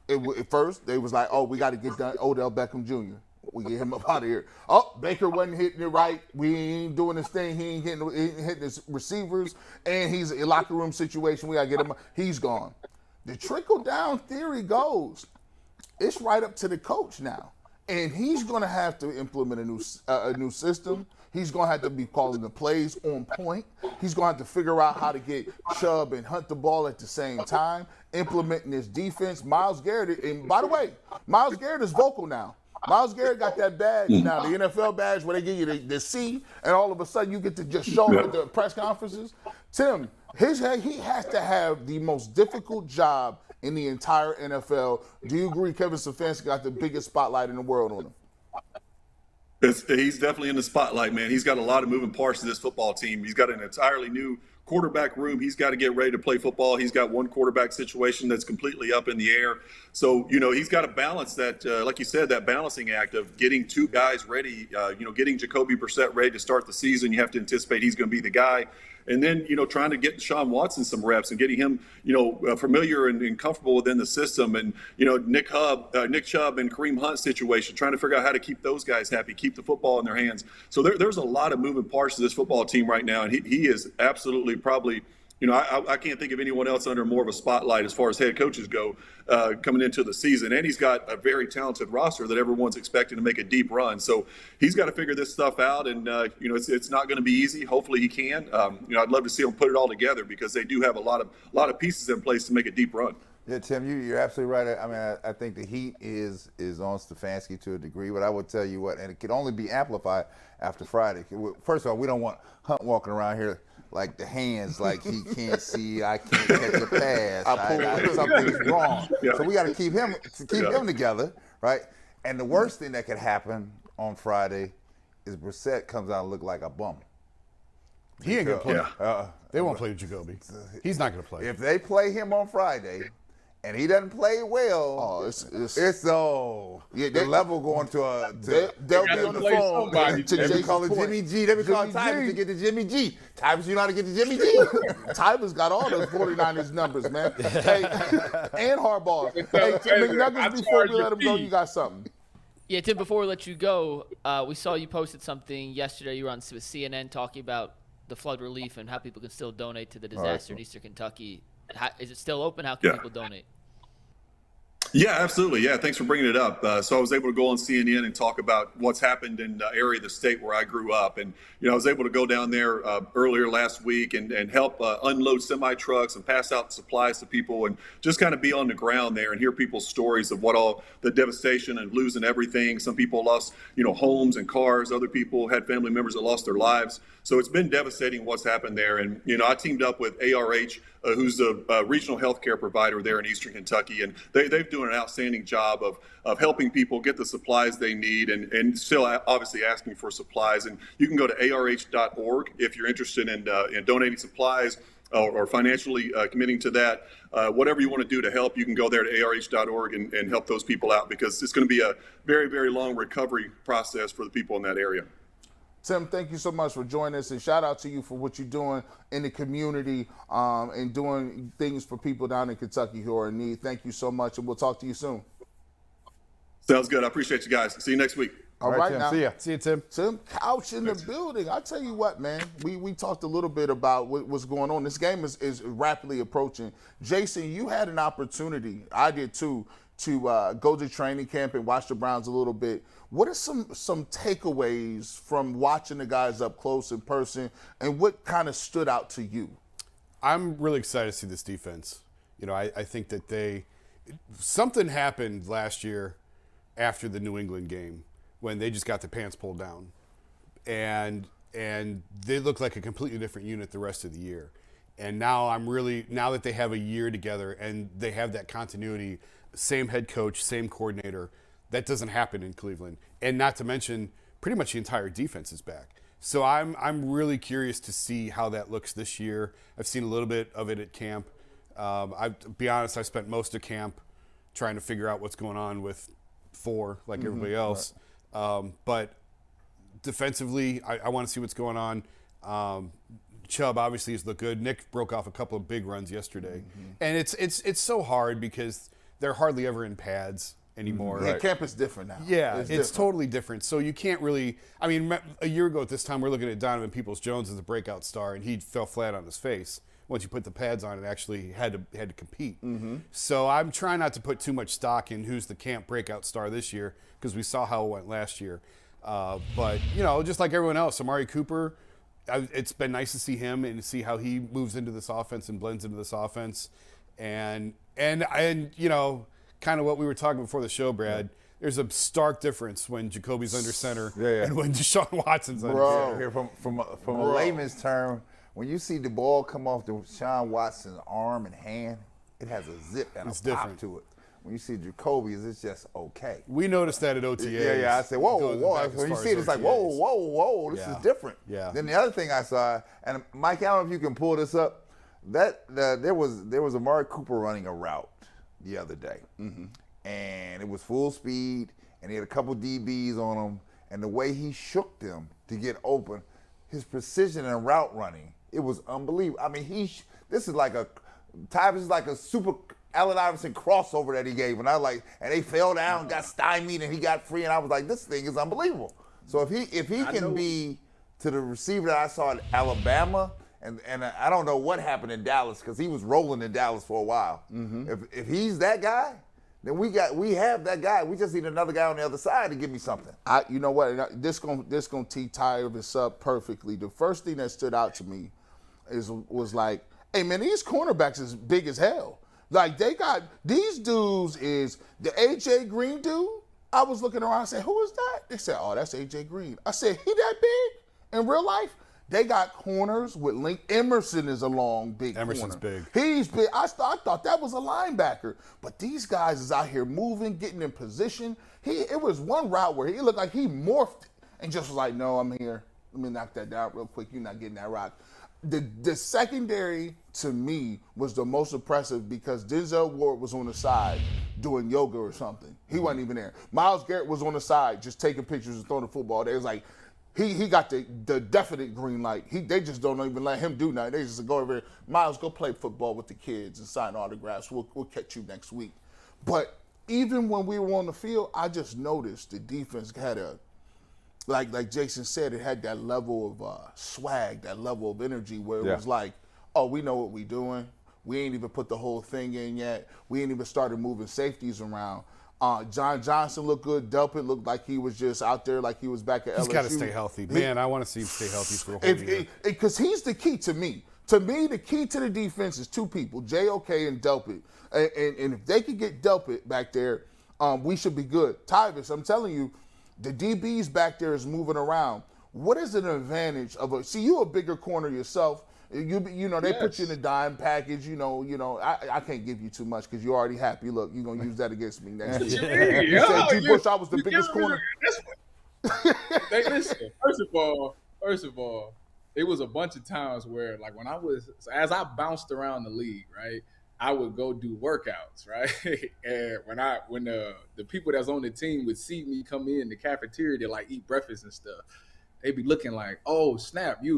At first, they was like, oh, we got to get done Odell Beckham Jr. We get him up out of here. Oh, Baker wasn't hitting it right. We ain't doing his thing. He ain't hitting his receivers. And he's a locker room situation. We got to get him. He's gone. The trickle-down theory goes, it's right up to the coach now. And he's going to have to implement a new system. He's going to have to be calling the plays on point. He's going to have to figure out how to get Chubb and Hunt the ball at the same time, implementing his defense. Myles Garrett, and by the way, Myles Garrett is vocal now. Myles Garrett got that badge now, the NFL badge where they give you the C, and all of a sudden you get to just show up at the press conferences. Tim, he has to have the most difficult job in the entire NFL. Do you agree Kevin Stefanski got the biggest spotlight in the world on him? He's definitely in the spotlight, man. He's got a lot of moving parts to this football team. He's got an entirely new quarterback room. He's got to get ready to play football. He's got one quarterback situation that's completely up in the air. So, he's got to balance that, like you said, that balancing act of getting two guys ready, getting Jacoby Brissett ready to start the season. You have to anticipate he's going to be the guy. And then, trying to get Deshaun Watson some reps and getting him, familiar and comfortable within the system. And, Nick Chubb and Kareem Hunt situation, trying to figure out how to keep those guys happy, keep the football in their hands. So there's a lot of moving parts to this football team right now. And he is absolutely probably, I can't think of anyone else under more of a spotlight as far as head coaches go coming into the season. And he's got a very talented roster that everyone's expecting to make a deep run. So he's got to figure this stuff out. And, it's not going to be easy. Hopefully he can. I'd love to see him put it all together because they do have a lot of pieces in place to make a deep run. Yeah, Tim, you're absolutely right. I mean, I think the heat is on Stefanski to a degree, but I would tell you what, and it can only be amplified after Friday. First of all, we don't want Hunt walking around here like the hands, like he can't see, I can't catch a pass, something's wrong. Yeah. So we got to keep him together, right? And the worst thing that could happen on Friday is Brissett comes out and look like a bum. He ain't going to play. They won't play Jacoby. He's not going to play. If they play him on Friday and he doesn't play well, the level going to they'll be on the phone. They be calling Jimmy G. They be calling Tyvus to get the Jimmy G. Tyvus, you know how to get the Jimmy G? Tyvus got all those 49ers numbers, man. Hey, and Harbaugh. Hey, McNuggets, before we let him go, you got something. Yeah, Tim, before we let you go, we saw you posted something yesterday. You were on with CNN talking about the flood relief and how people can still donate to the disaster in Eastern Kentucky. Is it still open? How can people donate? Yeah, absolutely. Yeah, thanks for bringing it up. So I was able to go on CNN and talk about what's happened in the area of the state where I grew up. And, I was able to go down there earlier last week and help unload semi-trucks and pass out supplies to people and just kind of be on the ground there and hear people's stories of what all the devastation and losing everything. Some people lost, homes and cars. Other people had family members that lost their lives. So it's been devastating what's happened there. And, I teamed up with ARH, who's a regional healthcare provider there in Eastern Kentucky. And they've doing an outstanding job of helping people get the supplies they need and still obviously asking for supplies. And you can go to arh.org if you're interested in donating supplies or financially committing to that. Whatever you want to do to help, you can go there to arh.org and help those people out because it's going to be a very, very long recovery process for the people in that area. Tim, thank you so much for joining us, and shout out to you for what you're doing in the community and doing things for people down in Kentucky who are in need. Thank you so much, and we'll talk to you soon. Sounds good. I appreciate you guys. See you next week. All right, Tim. now. See you, Tim. Tim Couch in the building. I tell you what, man. We talked a little bit about what's going on. This game is rapidly approaching. Jason, you had an opportunity, I did too, to go to training camp and watch the Browns a little bit. What are some takeaways from watching the guys up close in person, and what kind of stood out to you? I'm really excited to see this defense. I think that something happened last year after the New England game when they just got the pants pulled down, and they look like a completely different unit the rest of the year. And now now that they have a year together and they have that continuity, same head coach, same coordinator, that doesn't happen in Cleveland. And not to mention, pretty much the entire defense is back. So I'm really curious to see how that looks this year. I've seen a little bit of it at camp. To be honest, I spent most of camp trying to figure out what's going on with 4, like everybody else. But defensively, I want to see what's going on. Chubb obviously has looked good. Nick broke off a couple of big runs yesterday, and it's so hard because they're hardly ever in pads anymore. Yeah, camp is different now. Yeah, it's different. totally different. So you can't really. I mean, a year ago at this time, we're looking at Donovan Peoples-Jones as a breakout star, and he fell flat on his face. Once you put the pads on, it actually had to compete. So I'm trying not to put too much stock in who's the camp breakout star this year because we saw how it went last year. But just like everyone else, Amari Cooper. It's been nice to see him and to see how he moves into this offense and blends into this offense, and kind of what we were talking before the show, Brad. There's a stark difference when Jacoby's under center and when Deshaun Watson's under center. Here from a layman's term, when you see the ball come off Deshaun Watson's arm and hand, it has a zip and a pop to it. When you see Jacoby's, it's just okay. We noticed that at OTA. Yeah. I said, whoa. When you see it, it's like, whoa. This is different. Yeah. Then the other thing I saw, and Mike, I don't know if you can pull this up. There was Amari Cooper running a route the other day, and it was full speed, and he had a couple DBs on him, and the way he shook them to get open, his precision in route running, it was unbelievable. I mean, this is like a super Allen Iverson crossover that he gave, and and they fell down, got stymied, and he got free, and I was like, this thing is unbelievable. So if he can be to the receiver that I saw at Alabama, and I don't know what happened in Dallas because he was rolling in Dallas for a while. If he's that guy, then we have that guy. We just need another guy on the other side to give me something. You know what? This gonna tee Tyvis up perfectly. The first thing that stood out to me was like, hey man, these cornerbacks is big as hell. Like they got these dudes is the AJ Green dude. I was looking around and said, who is that? They said, oh, that's AJ Green. I said, he that big in real life? They got corners with Link. Emerson is a long, big Emerson's corner. big. He's big. I thought that was a linebacker. But these guys is out here moving, getting in position. It was one route where he looked like he morphed and just was like, no, I'm here. Let me knock that down real quick. You're not getting that rock. The secondary, to me, was the most impressive because Denzel Ward was on the side doing yoga or something. He wasn't even there. Myles Garrett was on the side just taking pictures and throwing the football. They was like, he got the definite green light. They just don't even let him do nothing. They just go over here, Myles, go play football with the kids and sign autographs. We'll catch you next week. But even when we were on the field, I just noticed the defense had like Jason said, it had that level of swag, that level of energy where it was like, oh, we know what we're doing. We ain't even put the whole thing in yet. We ain't even started moving safeties around. John Johnson looked good. Delpit looked like he was just out there like he was back at LSU. He's got to stay healthy. Man, I want to see him stay healthy for a whole year. Because he's the key to me. To me, the key to the defense is two people, JOK and Delpit. And if they could get Delpit back there, we should be good. Tyvis, I'm telling you, the DBs back there is moving around. What is an advantage of see, you a bigger corner yourself. They put you in a dime package. I can't give you too much because you're already happy. Look, you're gonna use that against me next year. You said G. Bush, I was the biggest corner. Hey, listen. First of all, it was a bunch of times where, like, as I bounced around the league, right, I would go do workouts, right, and when the people that's on the team would see me come in the cafeteria to like eat breakfast and stuff. They be looking like, oh snap, we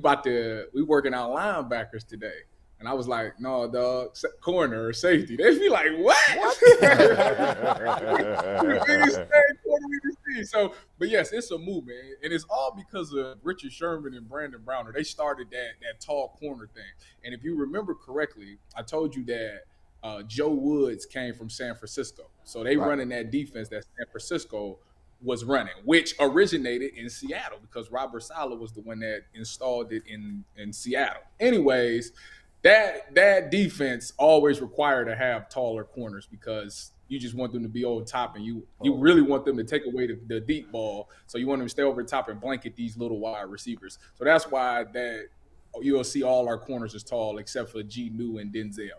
working out linebackers today, and I was like, no, dog, corner or safety. They be like, what? So, but yes, it's a movement, and it's all because of Richard Sherman and Brandon Browner. They started that tall corner thing, and if you remember correctly, I told you that Joe Woods came from San Francisco, so they running that defense that San Francisco was running, which originated in Seattle because Robert Saleh was the one that installed it in Seattle. Anyways, that defense always required to have taller corners because you just want them to be over top and you really want them to take away the deep ball. So you want them to stay over the top and blanket these little wide receivers. So that's why that you'll see all our corners is tall except for G. New and Denzel.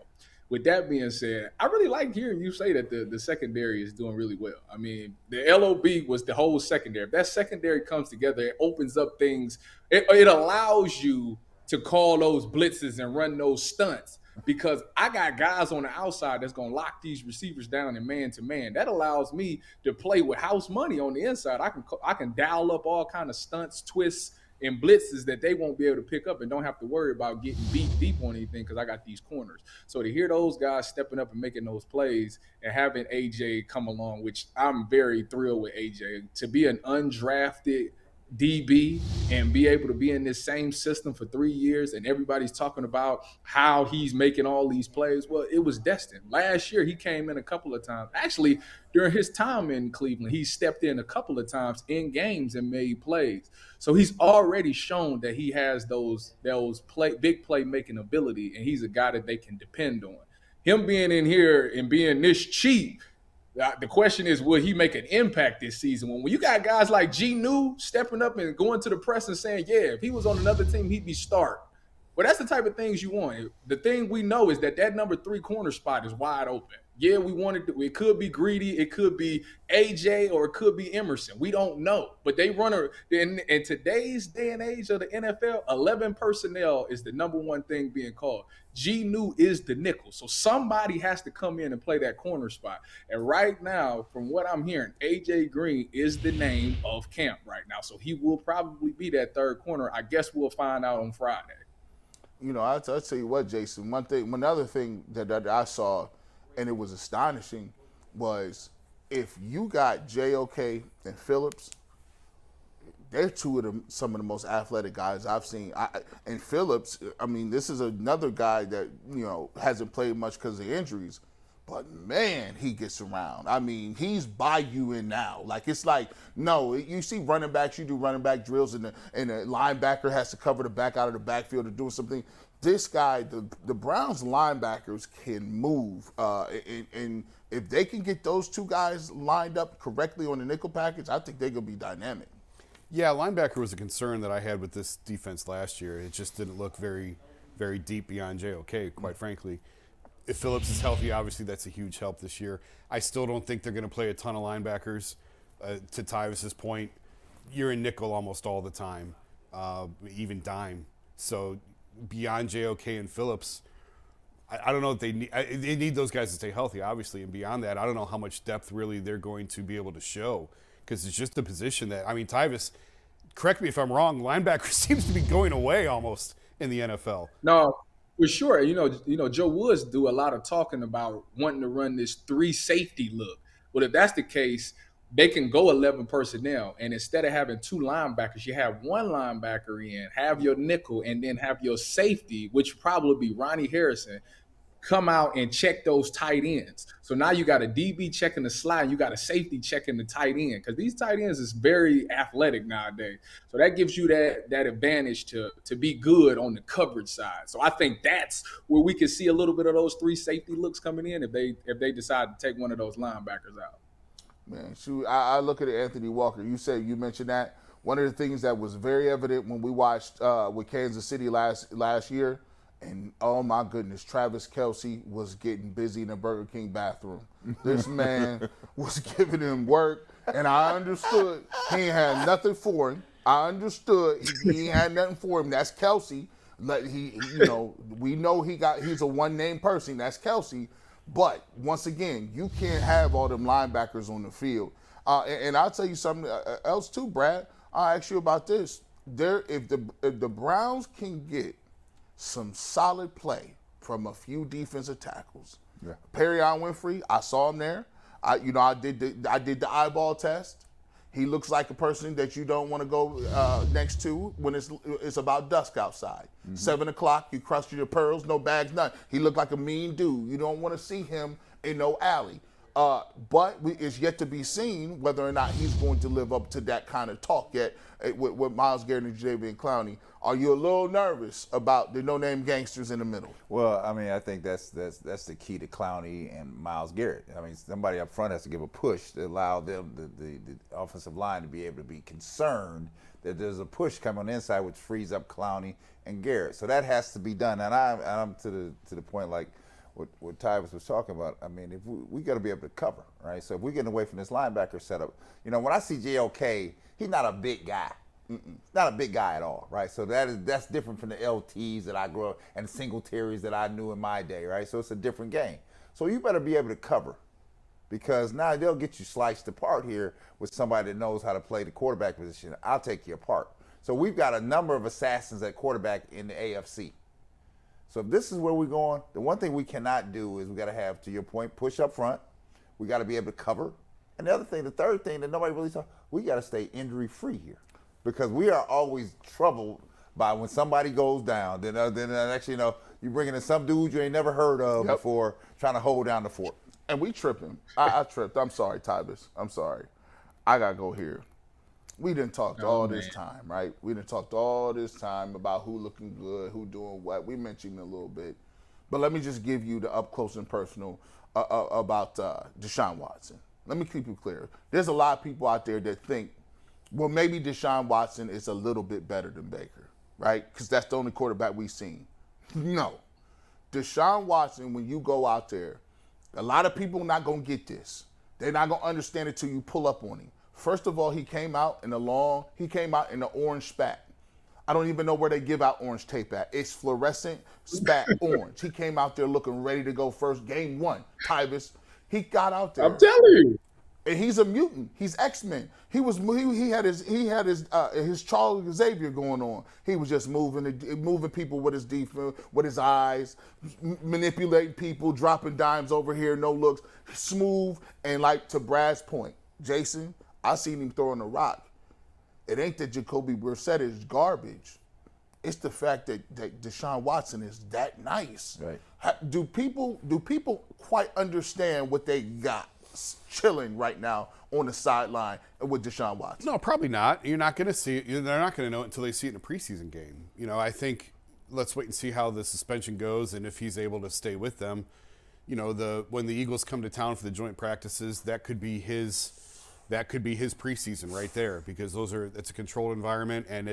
With that being said, I really like hearing you say that the secondary is doing really well. I mean, the LOB was the whole secondary. If that secondary comes together, it opens up things. It allows you to call those blitzes and run those stunts because I got guys on the outside that's going to lock these receivers down in man-to-man. That allows me to play with house money on the inside. I can dial up all kind of stunts, twists, and blitzes that they won't be able to pick up and don't have to worry about getting beat deep on anything because I got these corners. So to hear those guys stepping up and making those plays and having AJ come along, which I'm very thrilled with AJ, to be an undrafted DB and be able to be in this same system for 3 years and everybody's talking about how he's making all these plays. Well, it was destined. Last year, he came in a couple of times. Actually, during his time in Cleveland, he stepped in a couple of times in games and made plays. So he's already shown that he has those big play making ability, and he's a guy that they can depend on. Him being in here and being this cheap, the question is, will he make an impact this season? When you got guys like G. New stepping up and going to the press and saying, yeah, if he was on another team, he'd be start. Well, that's the type of things you want. The thing we know is that number 3 corner spot is wide open. Yeah, it could be Greedy, it could be AJ, or it could be Emerson. We don't know. But they run in today's day and age of the NFL, 11 personnel is the number one thing being called. G. New is the nickel. So somebody has to come in and play that corner spot. And right now, from what I'm hearing, AJ Green is the name of camp right now. So he will probably be that third corner. I guess we'll find out on Friday. You know, I'll tell you what, Jason, one other thing that I saw, and it was astonishing, was if you got JOK and Phillips, they're some of the most athletic guys I've seen. And Phillips, I mean, this is another guy that, you know, hasn't played much because of injuries, but man, he gets around. I mean, he's by you in now. Like, it's like, no, you see running backs, you do running back drills, and the linebacker has to cover the back out of the backfield or doing something. This guy, the Browns linebackers can move, and if they can get those two guys lined up correctly on the nickel package, I think they're going to be dynamic. Yeah, linebacker was a concern that I had with this defense last year. It just didn't look very, very deep beyond JOK, quite frankly. If Phillips is healthy, obviously that's a huge help this year. I still don't think they're going to play a ton of linebackers. To Tyvis's point, you're in nickel almost all the time, even dime. So beyond JOK and Phillips, I don't know if they need those guys to stay healthy, obviously. And beyond that, I don't know how much depth really they're going to be able to show, because it's just the position that, I mean, Tyvis, correct me if I'm wrong, linebacker seems to be going away almost in the NFL. No, for sure. You know, Joe Woods do a lot of talking about wanting to run this 3 safety look. Well, if that's the case, they can go 11 personnel, and instead of having 2 linebackers, you have 1 linebacker in, have your nickel, and then have your safety, which would probably be Ronnie Harrison, come out and check those tight ends. So now you got a DB checking the slide, and you got a safety checking the tight end, because these tight ends is very athletic nowadays. So that gives you that advantage to be good on the coverage side. So I think that's where we can see a little bit of those 3 safety looks coming in if they decide to take one of those linebackers out. Man, shoot, I look at Anthony Walker. You mentioned that. One of the things that was very evident when we watched with Kansas City last year, and oh my goodness, Travis Kelce was getting busy in the Burger King bathroom. This man was giving him work, and I understood he ain't had nothing for him. I understood he ain't had nothing for him. That's Kelce. We know he's a one-name person. That's Kelce. But once again, you can't have all them linebackers on the field. And I'll tell you something else too, Brad. I'll ask you about this. If the Browns can get some solid play from a few defensive tackles, yeah. Perion Winfrey, I saw him there. I did the eyeball test. He looks like a person that you don't want to go next to when it's about dusk outside. Mm-hmm. 7 o'clock, you crush your pearls, no bags, nothing. He looked like a mean dude. You don't want to see him in no alley. But it's yet to be seen whether or not he's going to live up to that kind of talk yet with Myles Garrett and Jadeveon Clowney. Are you a little nervous about the no-name gangsters in the middle? Well, I mean, I think that's the key to Clowney and Myles Garrett. I mean, somebody up front has to give a push to allow them, the offensive line, to be able to be concerned that there's a push coming on the inside, which frees up Clowney and Garrett. So that has to be done. And I'm to the point like what Tyvis was talking about. I mean, if we got to be able to cover, right? So if we're getting away from this linebacker setup, when I see JOK, he's not a big guy. Not a big guy at all, right? So that's different from the LTs that I grew up and the Singletaries that I knew in my day, right? So it's a different game. So you better be able to cover, because now they'll get you sliced apart here with somebody that knows how to play the quarterback position. I'll take you apart. So we've got a number of assassins at quarterback in the AFC. So if this is where we're going, the one thing we cannot do is we got to have, to your point, push up front. We got to be able to cover. And the other thing, the third thing that nobody really talks, we got to stay injury-free here, because we are always troubled by when somebody goes down. Then actually, you bringing in some dude you ain't never heard of before, trying to hold down the fort. And we tripping. I tripped. I'm sorry, Tybus. I'm sorry. I got to go here. We didn't talk all this time, right? We didn't talk all this time about who looking good, who doing what. We mentioned it a little bit. But let me just give you the up close and personal about Deshaun Watson. Let me keep it clear. There's a lot of people out there that think, well, maybe Deshaun Watson is a little bit better than Baker, right? Because that's the only quarterback we've seen. No. Deshaun Watson, when you go out there, a lot of people not going to get this. They're not going to understand it till you pull up on him. First of all, he came out in the orange spat. I don't even know where they give out orange tape at. It's fluorescent spat orange. He came out there looking ready to go first. Game 1, Tyvis. He got out there. I'm telling you. And he's a mutant. He's X-Men. He had his Charles Xavier going on. He was just moving people with his defense, with his eyes, manipulating people, dropping dimes over here, no looks, smooth. And like to Brad's point, Jason, I seen him throwing a rock. It ain't that Jacoby Brissett is garbage. It's the fact that Deshaun Watson is that nice. Right. Do people quite understand what they got chilling right now on the sideline with Deshaun Watson? No, probably not. You're not going to see it. They're not going to know it until they see it in a preseason game. I think let's wait and see how the suspension goes and if he's able to stay with them. When the Eagles come to town for the joint practices, that could be his preseason right there, because it's a controlled environment, and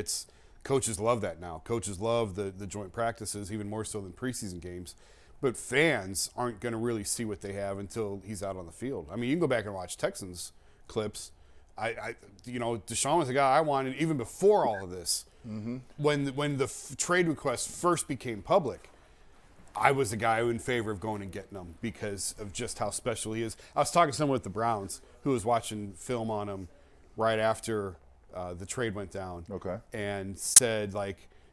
coaches love that now. Coaches love the joint practices even more so than preseason games. But fans aren't going to really see what they have until he's out on the field. I mean, you can go back and watch Texans clips. Deshaun was the guy I wanted even before all of this. Mm-hmm. When the trade request first became public, I was the guy in favor of going and getting him because of just how special he is. I was talking to someone with the Browns who was watching film on him right after the trade went down. Okay. And said,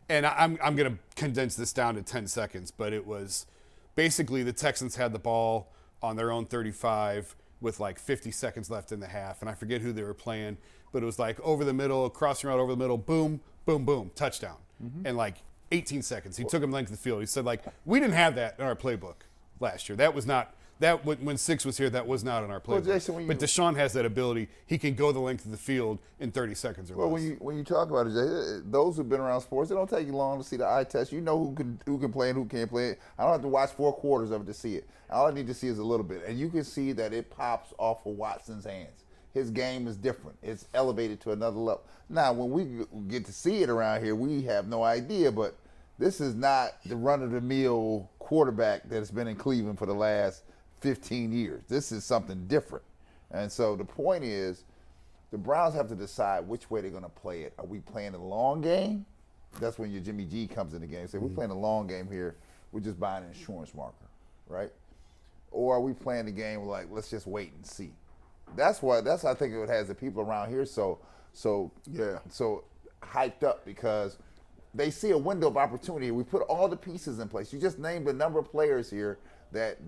and I'm going to condense this down to 10 seconds, but it was basically the Texans had the ball on their own 35 with 50 seconds left in the half, and I forget who they were playing, but it was over the middle, crossing route over the middle, boom, boom, boom, touchdown. Mm-hmm. And 18 seconds. He took him length of the field. He said, we didn't have that in our playbook last year. That was not when Six was here, that was not in our playbook. Well, Jason, but Deshaun has that ability. He can go the length of the field in 30 seconds or less. When you talk about it, Jason, those who've been around sports, it don't take you long to see the eye test. You know who can play and who can't play it. I don't have to watch 4 quarters of it to see it. All I need to see is a little bit. And you can see that it pops off of Watson's hands. His game is different. It's elevated to another level. Now, when we get to see it around here, we have no idea, but this is not the run-of-the-mill quarterback that has been in Cleveland for the last 15 years. This is something different. And so the point is, the Browns have to decide which way they're going to play it. Are we playing the long game? That's when your Jimmy G comes in the game. Say, we're playing the long game here. We're just buying an insurance marker, right? Or are we playing the game let's just wait and see? That's I think it has the people around here so hyped up, because they see a window of opportunity. We put all the pieces in place. You just named a number of players here that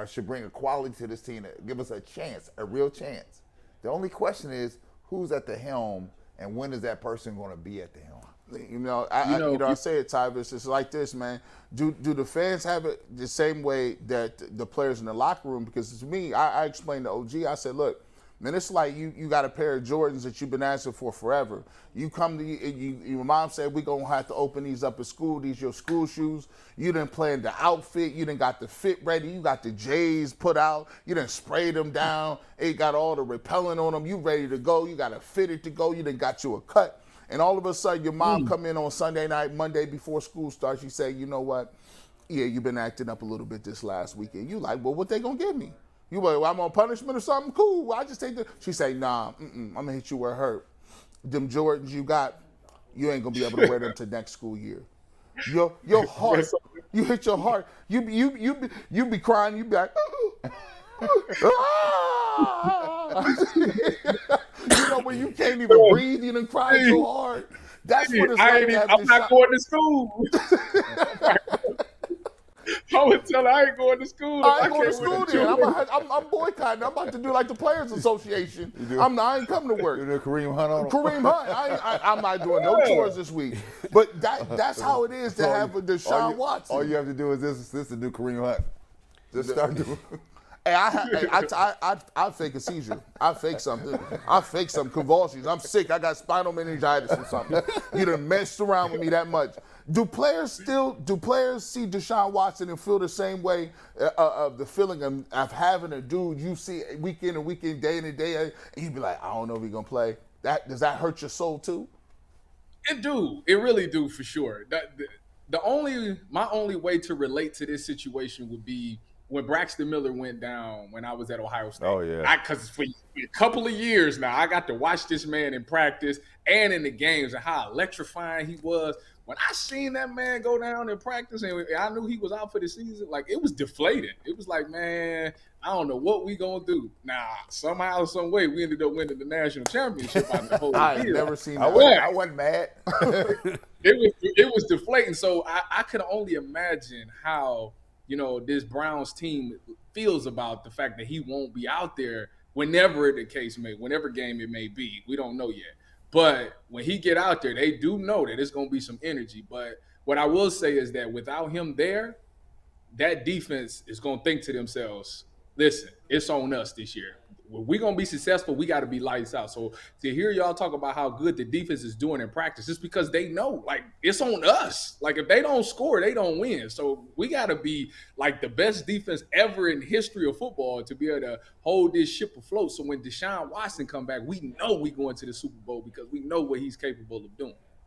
should bring a quality to this team, that give us a chance, a real chance. The only question is, who's at the helm, and when is that person going to be at the helm? I say it, Tyvis. It's like this, man. Do the fans have it the same way that the players in the locker room? Because it's me. I explained to OG. I said, look, man, it's like you got a pair of Jordans that you've been asking for forever. You come to your mom said we're gonna have to open these up at school. These your school shoes. You done planned the outfit. You done got the fit ready. You got the J's put out. You done sprayed them down. It got all the repellent on them. You ready to go. You got it fitted to go. You done got you a cut. And all of a sudden, your mom come in on Sunday night, Monday before school starts. You say, you know what? Yeah, you've been acting up a little bit this last weekend. You like, well, what they gonna give me? You like, well, I'm on punishment or something? Cool. I just take the. She say, nah, I'm gonna hit you where it hurt. Them Jordans you got, you ain't gonna be able to wear them to next school year. Your heart, you hit your heart. You be crying. You be like, you know, when you can't even breathe, you done cried so hard. That's what it's like to have I'm not going to school. I would tell her I ain't going to school. I ain't going to school then. I'm boycotting. I'm about to do like the Players Association. I ain't coming to work. You do Kareem Hunt on Kareem Hunt. I'm not doing no chores this week. But that's how it is to have a Deshaun Watson. All you have to do is this to do Kareem Hunt. Just start doing. Hey, I fake a seizure. I fake something. I fake some convulsions. I'm sick. I got spinal meningitis or something. You done messed around with me that much. Do players see Deshaun Watson and feel the same way of the feeling of having a dude you see week in and week in, day in and day out, and you be like, I don't know if he's gonna play. Does that hurt your soul too? It do. It really do for sure. My only way to relate to this situation would be when Braxton Miller went down when I was at Ohio State. Oh, yeah. Because for a couple of years now, I got to watch this man in practice and in the games and how electrifying he was. When I seen that man go down in practice and I knew he was out for the season, like, it was deflating. It was like, man, I don't know what we gonna do. Nah, somehow, some way, we ended up winning the national championship out of the whole I year. ain't never seen that. I wasn't mad. It was deflating. So I could only imagine how, this Browns team feels about the fact that he won't be out there whenever game it may be. We don't know yet. But when he get out there, they do know that it's going to be some energy. But what I will say is that without him there, that defense is going to think to themselves, listen, it's on us this year. When we're going to be successful, we got to be lights out. So to hear y'all talk about how good the defense is doing in practice, it's because they know, like, it's on us. Like, if they don't score, they don't win. So we got to be, like, the best defense ever in history of football to be able to hold this ship afloat. So when Deshaun Watson come back, we know we going to the Super Bowl because we know what he's capable of doing.